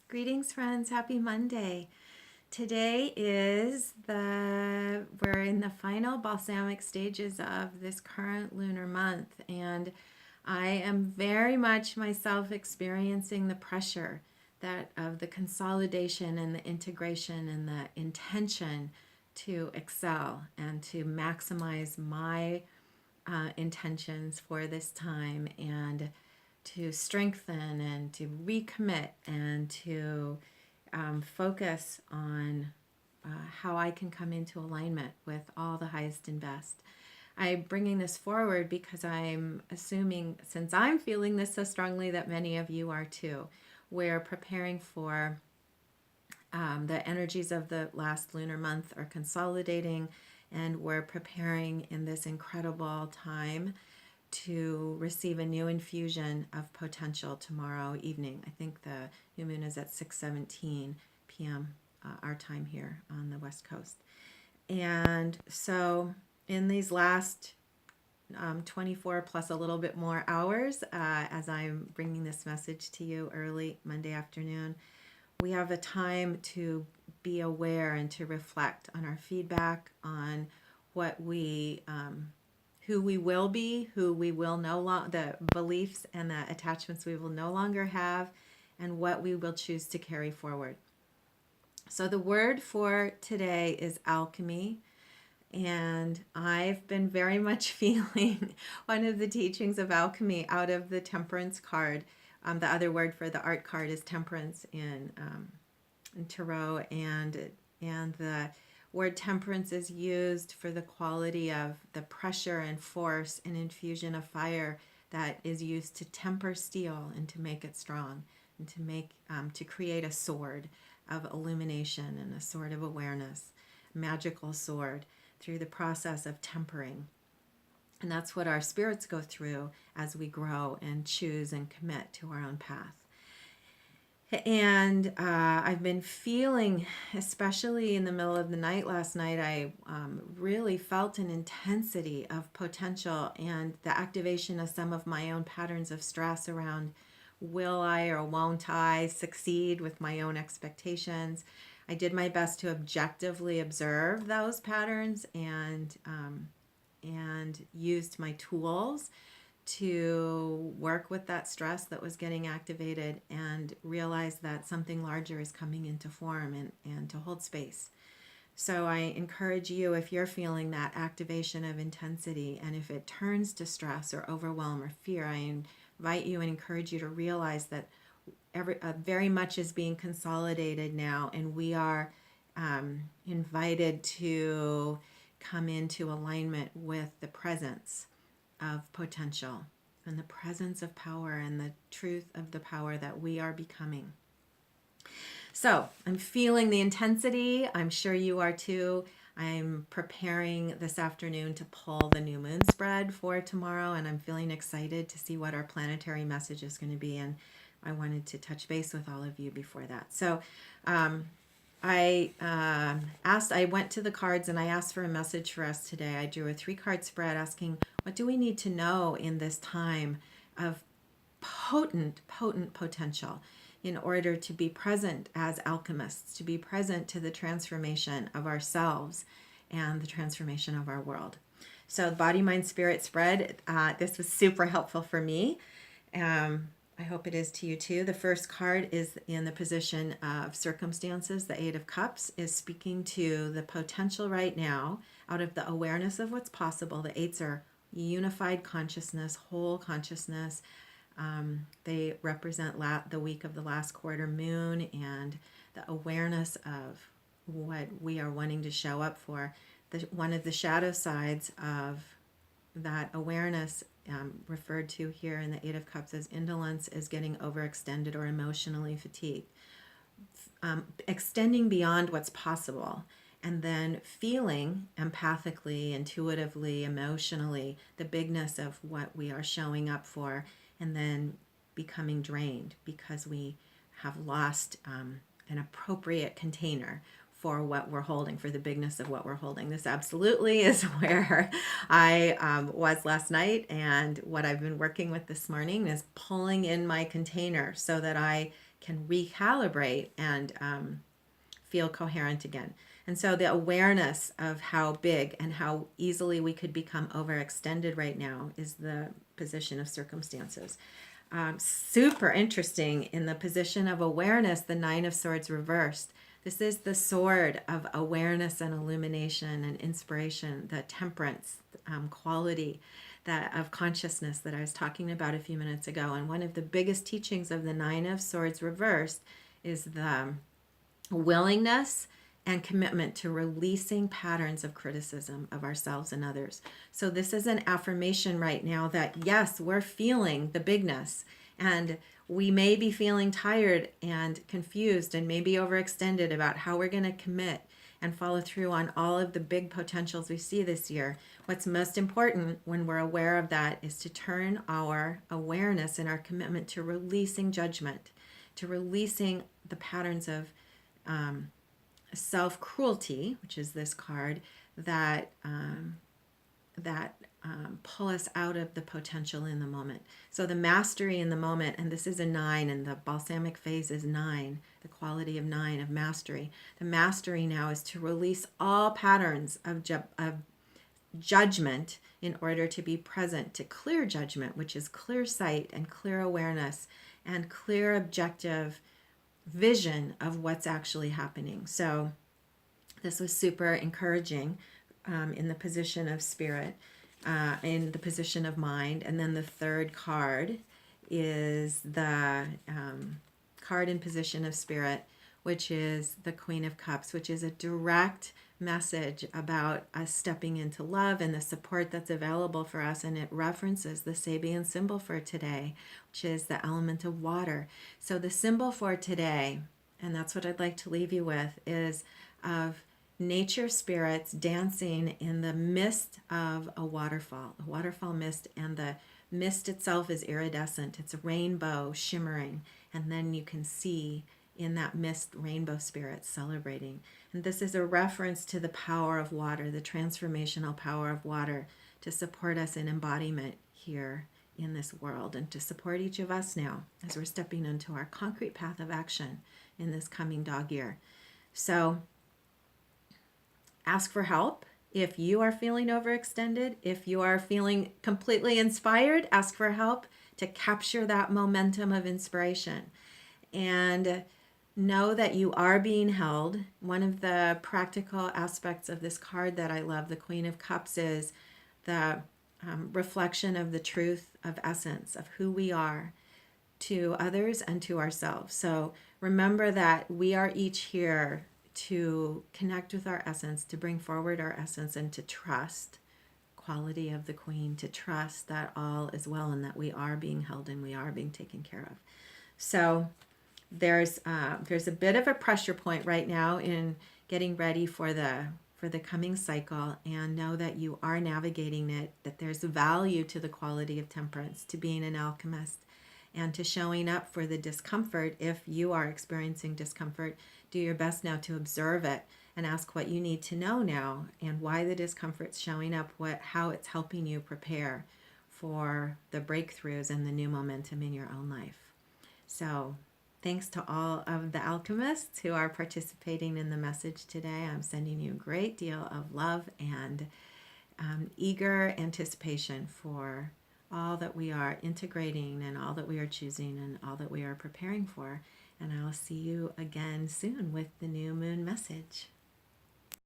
Greetings, friends. Happy Monday. Today we're in the final balsamic stages of this current lunar month, and I am very much myself experiencing the pressure that of the consolidation and the integration and the intention to excel and to maximize my intentions for this time and to strengthen and to recommit and to focus on how I can come into alignment with all the highest and best. I'm bringing this forward because I'm assuming, since I'm feeling this so strongly, that many of you are too. We're preparing for the energies of the last lunar month are consolidating, and we're preparing in this incredible time to receive a new infusion of potential tomorrow evening. I think the new moon is at 6:17 p.m. Our time here on the West Coast. And so in these last 24 plus a little bit more hours, as I'm bringing this message to you early Monday afternoon, we have a time to be aware and to reflect on our feedback, on what we who we will be, who we will no longer, the beliefs and the attachments we will no longer have, and what we will choose to carry forward. So the word for today is alchemy, and I've been very much feeling one of the teachings of alchemy out of the temperance card. The other word for the art card is temperance in tarot, and the word temperance is used for the quality of the pressure and force and infusion of fire that is used to temper steel and to make it strong, and to make to create a sword of illumination and a sword of awareness, magical sword, through the process of tempering. And that's what our spirits go through as we grow and choose and commit to our own path. And I've been feeling, especially in the middle of the night last night, I really felt an intensity of potential and the activation of some of my own patterns of stress around, will I or won't I succeed with my own expectations. I did my best to objectively observe those patterns and used my tools to work with that stress that was getting activated and realize that something larger is coming into form, and to hold space. So I encourage you, if you're feeling that activation of intensity, and if it turns to stress or overwhelm or fear, I invite you and encourage you to realize that very much is being consolidated now, and we are invited to come into alignment with the presence of potential and the presence of power and the truth of the power that we are becoming. So I'm feeling the intensity. I'm sure you are too. I'm preparing this afternoon to pull the new moon spread for tomorrow, and I'm feeling excited to see what our planetary message is going to be. And I wanted to touch base with all of you before that. So I went to the cards and I asked for a message for us today. I drew a 3-card spread asking, what do we need to know in this time of potent potential in order to be present as alchemists, to be present to the transformation of ourselves and the transformation of our world. So body, mind, spirit spread, this was super helpful for me. I hope it is to you too. The first card is in the position of circumstances. The 8 of Cups is speaking to the potential right now out of the awareness of what's possible. The 8s are unified consciousness, whole consciousness. They represent the week of the last quarter moon and the awareness of what we are wanting to show up for. One of the shadow sides of that awareness, referred to here in the 8 of Cups as indolence, is getting overextended or emotionally fatigued. Extending beyond what's possible, and then feeling empathically, intuitively, emotionally the bigness of what we are showing up for, and then becoming drained because we have lost an appropriate container for what we're holding, for the bigness of what we're holding. This absolutely is where I was last night, and what I've been working with this morning is pulling in my container so that I can recalibrate and feel coherent again. And so the awareness of how big and how easily we could become overextended right now is the position of circumstances. Super interesting in the position of awareness, the Nine of Swords reversed. This is the sword of awareness and illumination and inspiration, the temperance quality that of consciousness that I was talking about a few minutes ago. And one of the biggest teachings of the Nine of Swords reversed is the willingness and commitment to releasing patterns of criticism of ourselves and others. So this is an affirmation right now that yes, we're feeling the bigness, and we may be feeling tired and confused and maybe overextended about how we're going to commit and follow through on all of the big potentials we see this year. What's most important when we're aware of that is to turn our awareness and our commitment to releasing judgment, to releasing the patterns of self-cruelty, which is this card, that pull us out of the potential in the moment. So the mastery in the moment, and this is a 9, and the balsamic phase is 9, the quality of 9 of mastery. The mastery now is to release all patterns of judgment in order to be present to clear judgment, which is clear sight and clear awareness and clear objective vision of what's actually happening. So this was super encouraging in the position of spirit, in the position of mind. And then the third card is the card in position of spirit, which is the Queen of Cups, which is a direct message about us stepping into love and the support that's available for us. And it references the Sabian symbol for today, which is the element of water. So the symbol for today, and that's what I'd like to leave you with, is of nature spirits dancing in the mist of a waterfall mist, and the mist itself is iridescent. It's a rainbow shimmering, and then you can see in that mist rainbow spirits celebrating. And this is a reference to the power of water, the transformational power of water, to support us in embodiment here in this world, and to support each of us now as we're stepping into our concrete path of action in this coming dog year. So ask for help. If you are feeling overextended, if you are feeling completely inspired, ask for help to capture that momentum of inspiration. And know that you are being held. One of the practical aspects of this card that I love, the Queen of Cups, is the reflection of the truth of essence, of who we are to others and to ourselves. So remember that we are each here to connect with our essence, to bring forward our essence, and to trust quality of the Queen, to trust that all is well and that we are being held and we are being taken care of. So there's a bit of a pressure point right now in getting ready for the coming cycle, and know that you are navigating it, that there's value to the quality of temperance, to being an alchemist, and to showing up for the discomfort. If you are experiencing discomfort, do your best now to observe it and ask what you need to know now and why the discomfort's showing up, how it's helping you prepare for the breakthroughs and the new momentum in your own life. So thanks to all of the alchemists who are participating in the message today. I'm sending you a great deal of love and eager anticipation for all that we are integrating and all that we are choosing and all that we are preparing for. And I'll see you again soon with the new moon message.